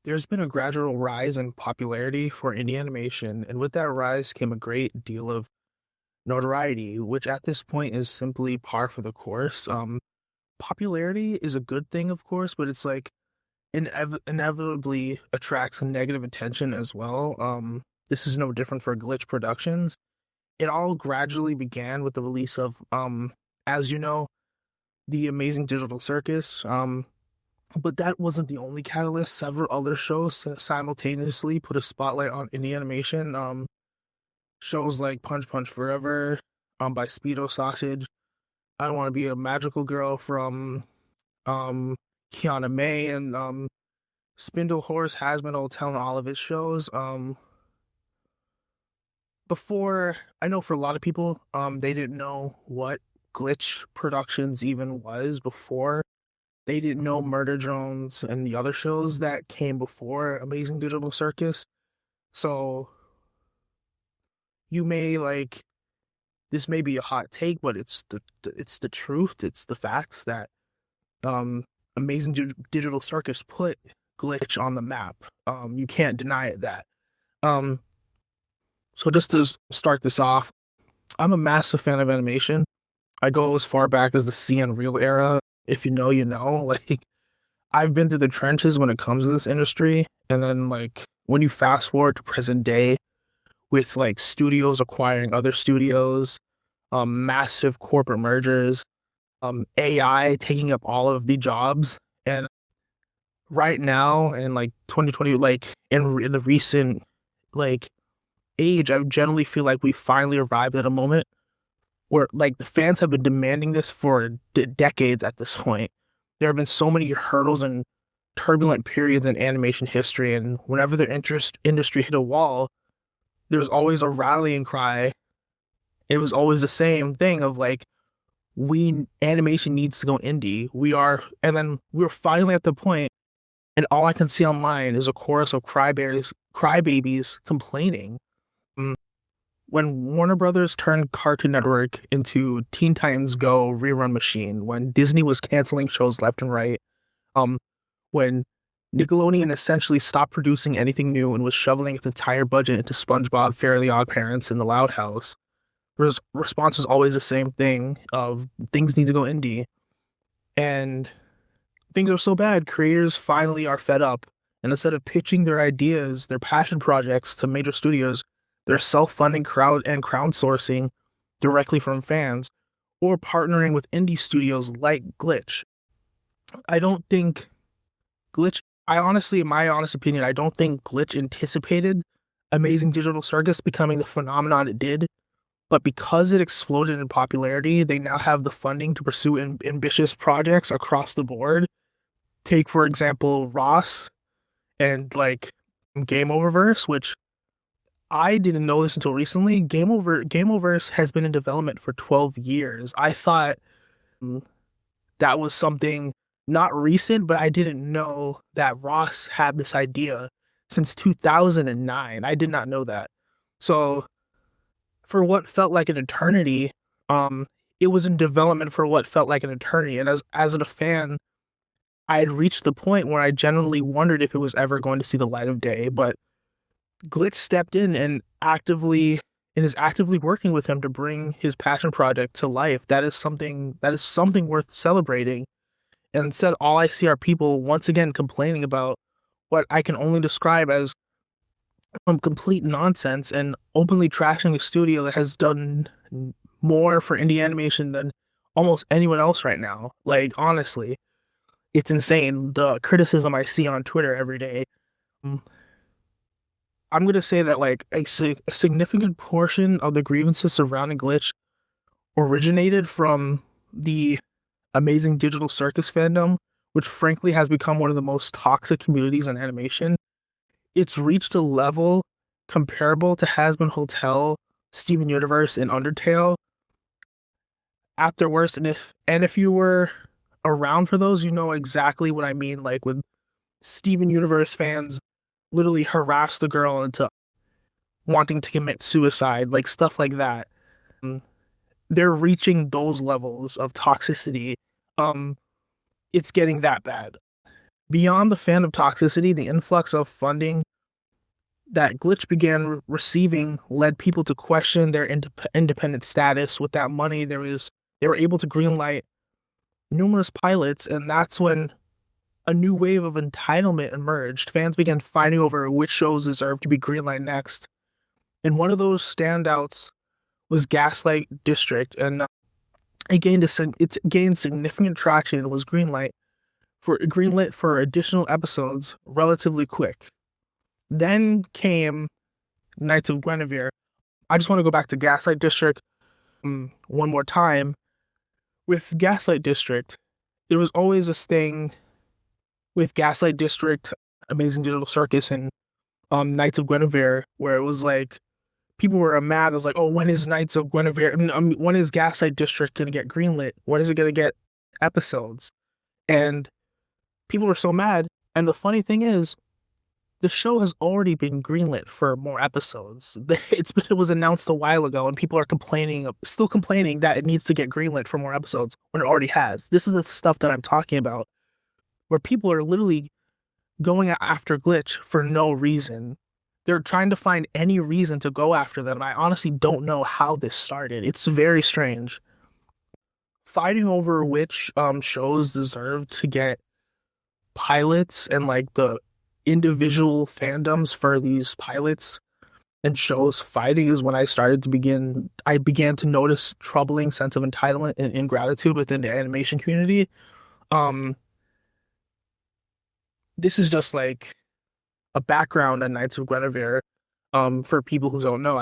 There's been a gradual rise in popularity for indie animation, and with that rise came a great deal of notoriety, which at this point is simply par for the course. Popularity is a good thing, of course, but it's like inevitably attracts some negative attention as well. This is no different for Glitch Productions. It all gradually began with the release of, as you know, the Amazing Digital Circus. But that wasn't the only catalyst. Several other shows simultaneously put a spotlight on indie animation. Shows like Punch Punch Forever, by Speedo Sausage. I Want to Be a Magical Girl from Kiana May, and Spindle Horse has been telling all of its shows. Before, I know for a lot of people, they didn't know what Glitch Productions even was before. They didn't know Murder Drones and the other shows that came before Amazing Digital Circus. So you may like this may be a hot take, but it's the truth. It's the facts that um Amazing Digital Circus put Glitch on the map. You can't deny it that. Um, so just to start this off, I'm a massive fan of animation. I go as far back as the C Unreal era. If you know, you know. Like I've been through the trenches when it comes to this industry, and then like when you fast forward to present day with like studios acquiring other studios, massive corporate mergers, AI taking up all of the jobs, and right now in like 2020, like in the recent like age, I generally feel like we finally arrived at a moment where like the fans have been demanding this for decades at this point. There have been so many hurdles and turbulent periods in animation history, and whenever the interest industry hit a wall, there was always a rallying cry. It was always the same thing of like, we animation needs to go indie. And then we're finally at the point, and all I can see online is a chorus of crybabies complaining. Mm, When Warner Brothers turned Cartoon Network into Teen Titans Go rerun machine, when Disney was canceling shows left and right, um, when Nickelodeon essentially stopped producing anything new and was shoveling its entire budget into SpongeBob, Fairly Odd Parents, and The Loud House, response was always the same thing of things need to go indie. And things are so bad, creators finally are fed up. And instead of pitching their ideas, their passion projects to major studios, they're self-funding crowdsourcing directly from fans or partnering with indie studios like Glitch. I don't think Glitch, I honestly, in my honest opinion, I don't think Glitch anticipated Amazing Digital Circus becoming the phenomenon it did. But because it exploded in popularity, they now have the funding to pursue ambitious projects across the board. Take, for example, Ross and like Game Oververse, which I didn't know this until recently. Game Oververse has been in development for 12 years. I thought that was something not recent, but I didn't know that Ross had this idea since 2009. I did not know that. So for what felt like an eternity, it was in development for what felt like an eternity. And as a fan, I had reached the point where I genuinely wondered if it was ever going to see the light of day. But Glitch stepped in and is actively working with him to bring his passion project to life. That is something worth celebrating. And instead, all I see are people once again complaining about what I can only describe as complete nonsense and openly trashing a studio that has done more for indie animation than almost anyone else right now. Like, honestly, it's insane the criticism I see on Twitter every day. Mm, I'm going to say that, like, a significant portion of the grievances surrounding Glitch originated from the Amazing Digital Circus fandom, which frankly has become one of the most toxic communities in animation. It's reached a level comparable to Hazbin Hotel, Steven Universe, and Undertale afterwards. And if you were around for those, you know exactly what I mean. Like when Steven Universe fans literally harass the girl into wanting to commit suicide, like stuff like that. Mm, They're reaching those levels of toxicity. Um, it's getting that bad. Beyond the fandom toxicity, the influx of funding that Glitch began receiving led people to question their independent status. With that money, they were able to greenlight numerous pilots, and that's when a new wave of entitlement emerged. Fans began fighting over which shows deserved to be greenlight next, and one of those standouts was Gaslight District, and it gained significant traction and was greenlit for additional episodes relatively quick. Then came Knights of Guinevere. I just want to go back to Gaslight District one more time. With Gaslight District, there was always this thing with Gaslight District, Amazing Digital Circus, and Knights of Guinevere, where it was like people were mad. It was like, oh, when is Knights of Guinevere? When is Gaslight District gonna get greenlit? When is it gonna get episodes? And people were so mad. And the funny thing is, the show has already been greenlit for more episodes. It was announced a while ago, and people are still complaining that it needs to get greenlit for more episodes when it already has. This is the stuff that I'm talking about, where people are literally going after Glitch for no reason. They're trying to find any reason to go after them. I honestly don't know how this started. It's very strange. Fighting over which shows deserve to get pilots and like the individual fandoms for these pilots and shows fighting is when I began to notice troubling sense of entitlement and ingratitude within the animation community. This is just like a background on Knights of Guinevere. For people who don't know,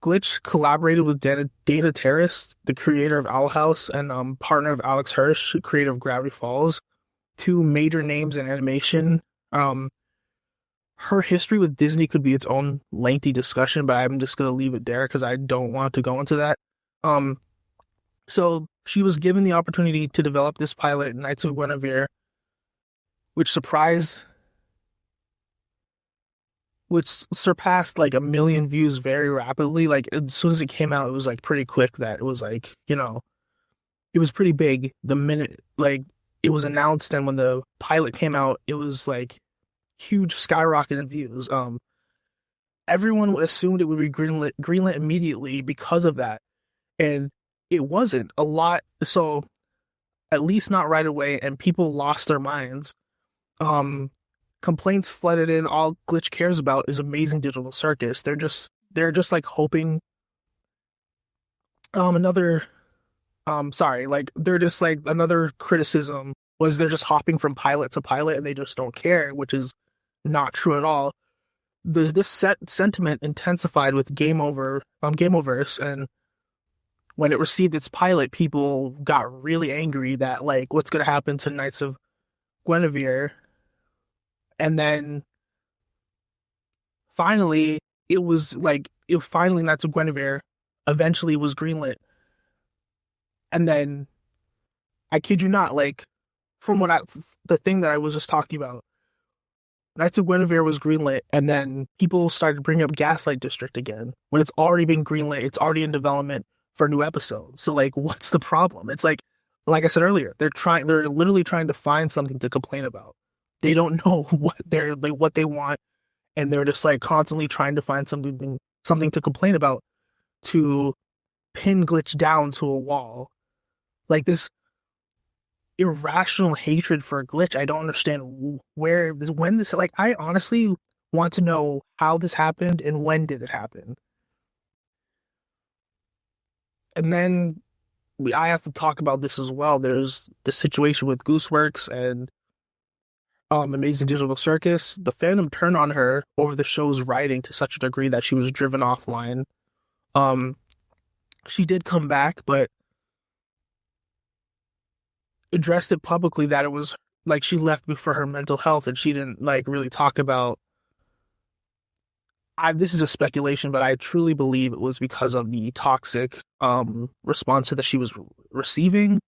Glitch collaborated with Dana Terrace, the creator of Owl House, and partner of Alex Hirsch, creator of Gravity Falls, two major names in animation. Her history with Disney could be its own lengthy discussion, but I'm just gonna leave it there because I don't want to go into that. So she was given the opportunity to develop this pilot, Knights of Guinevere, which surpassed like 1 million views very rapidly. Like as soon as it came out, it was like pretty quick that it was like, it was pretty big the minute like it was announced, and when the pilot came out, it was like huge skyrocket in views. Everyone would assumed it would be greenlit immediately because of that. And it wasn't a lot, so at least not right away, and people lost their minds. Complaints flooded in. All Glitch cares about is Amazing Digital Circus. They're just like hoping they're just like another criticism was they're just hopping from pilot to pilot and they just don't care, which is not true at all. This sentiment intensified with Gameoverse, and when it received its pilot, people got really angry that like what's gonna happen to Knights of Guinevere. And then finally Knights of Guinevere eventually was greenlit. And then I kid you not, like the thing that I was just talking about, Knights of Guinevere was greenlit, and then people started bringing up Gaslight District again when it's already been greenlit. It's already in development for new episodes. So like, what's the problem? It's like I said earlier, they're literally trying to find something to complain about. They don't know what they want, and they're just like constantly trying to find something to complain about to pin Glitch down to a wall. Like this irrational hatred for Glitch. I don't understand when this, like, I honestly want to know how this happened and when did it happen. And then I have to talk about this as well. There's the situation with Gooseworks and Amazing Digital Circus. The fandom turned on her over the show's writing to such a degree that she was driven offline. She did come back, but addressed it publicly that it was like she left for her mental health, and she didn't like really talk about. This is a speculation, but I truly believe it was because of the toxic response that she was receiving,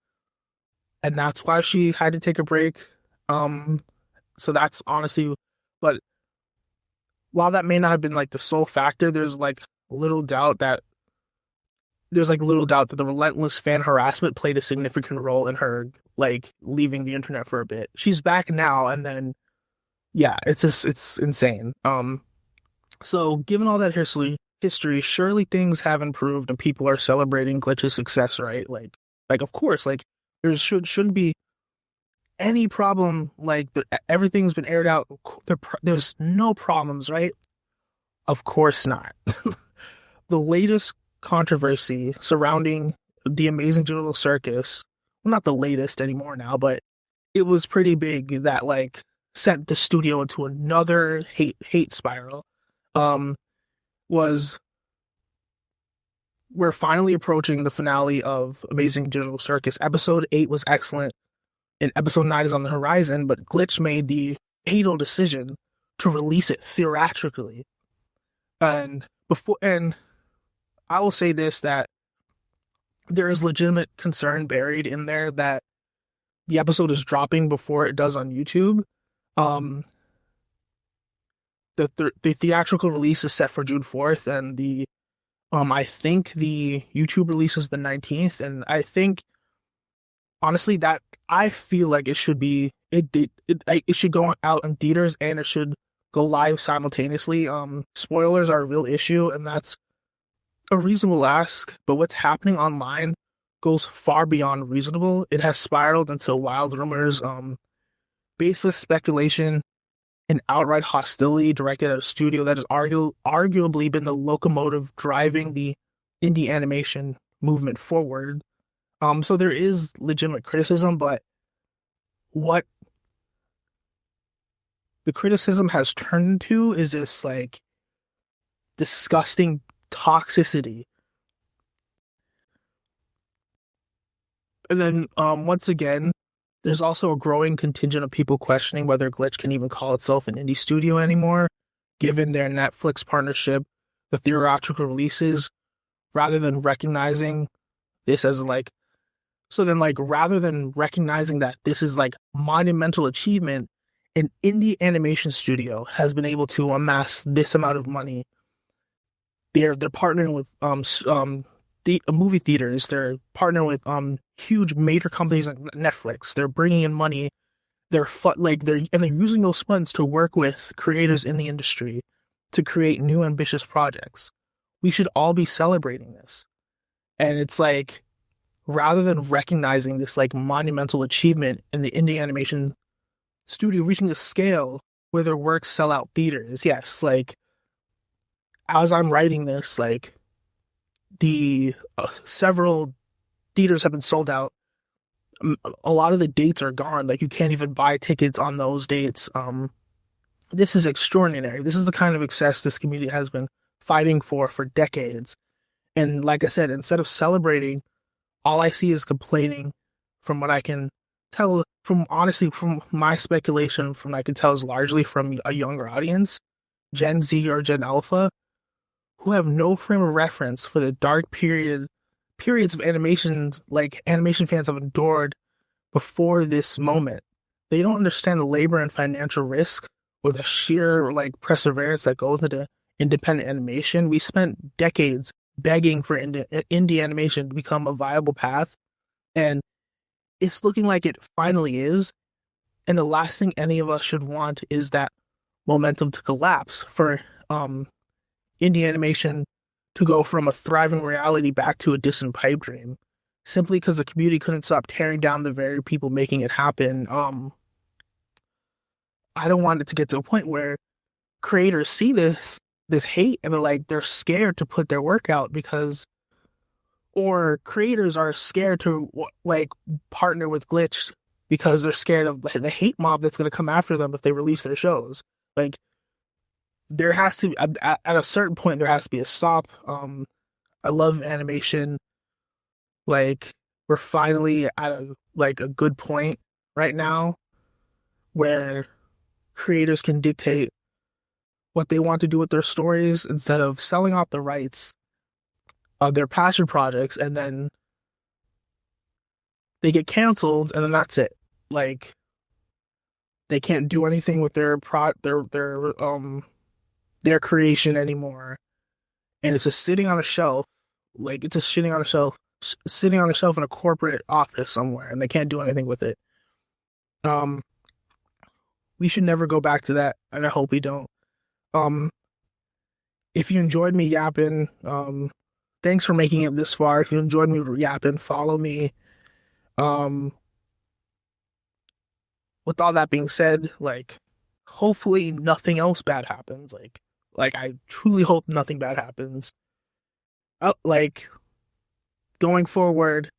and that's why she had to take a break. So that's honestly, but while that may not have been like the sole factor, there's like little doubt that there's like little doubt that the relentless fan harassment played a significant role in her like leaving the internet for a bit. She's back now, and then yeah, it's insane. So given all that history, surely things have improved and people are celebrating Glitch's success, right? Like of course, like shouldn't be any problem. Like everything's been aired out. There's no problems, right? Of course not. The latest controversy surrounding the Amazing Digital Circus, well, not the latest anymore now, but it was pretty big that like sent the studio into another hate spiral. Um, was We're finally approaching the finale of Amazing Digital Circus. Episode 8 was excellent, and episode 9 is on the horizon, but Glitch made the fatal decision to release it theatrically. And I will say this, that there is legitimate concern buried in there that the episode is dropping before it does on YouTube. Um, the theatrical release is set for June 4th, and I think the YouTube release is the 19th, and I think honestly that I feel like it should be it should go out in theaters and it should go live simultaneously. Spoilers are a real issue, and that's a reasonable ask, but what's happening online goes far beyond reasonable. It has spiraled into wild rumors, baseless speculation, and outright hostility directed at a studio that has arguably been the locomotive driving the indie animation movement forward. So there is legitimate criticism, but what the criticism has turned into is this like disgusting toxicity. And then once again, there's also a growing contingent of people questioning whether Glitch can even call itself an indie studio anymore, given their Netflix partnership, the theatrical releases, rather than recognizing this as like, so then like rather than recognizing that this is like monumental achievement, an indie animation studio has been able to amass this amount of money. They're partnering with the movie theaters. They're partnering with huge major companies like Netflix. They're bringing in money. They're using those funds to work with creators in the industry to create new ambitious projects. We should all be celebrating this. And it's like, rather than recognizing this like monumental achievement in the indie animation studio reaching a scale where their works sell out theaters, yes, like as I'm writing this, like the several theaters have been sold out. A lot of the dates are gone. Like you can't even buy tickets on those dates. This is extraordinary. This is the kind of success this community has been fighting for decades. And like I said, instead of celebrating, all I see is complaining. From what I can tell, from my speculation, from what I can tell is largely from a younger audience, Gen Z or Gen Alpha, who have no frame of reference for the dark periods of animations like animation fans have endured before this moment. They don't understand the labor and financial risk or the sheer like perseverance that goes into independent animation. We spent decades begging for indie animation to become a viable path, and it's looking like it finally is. And the last thing any of us should want is that momentum to collapse, for indie animation to go from a thriving reality back to a distant pipe dream, simply because the community couldn't stop tearing down the very people making it happen. I don't want it to get to a point where creators see this hate and they're scared to put their work out or creators are scared to like partner with Glitch because they're scared of the hate mob that's going to come after them if they release their shows. Like, there has to at a certain point there has to be a stop. I love animation. Like, we're finally at a good point right now where creators can dictate what they want to do with their stories instead of selling off the rights of their passion projects, and then they get canceled and then that's it. Like, they can't do anything with their creation anymore, and it's just sitting on a shelf Like it's just sitting on a shelf in a corporate office somewhere, and they can't do anything with it. Um, we should never go back to that, and I hope we don't. Um, if you enjoyed me yapping, thanks for making it this far. If you enjoyed me yapping, follow me. Um, with all that being said, like hopefully nothing else bad happens. Like I truly hope nothing bad happens. Like going forward,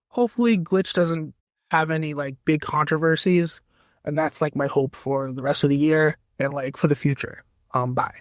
hopefully Glitch doesn't have any like big controversies, and that's like my hope for the rest of the year and like for the future. Bye.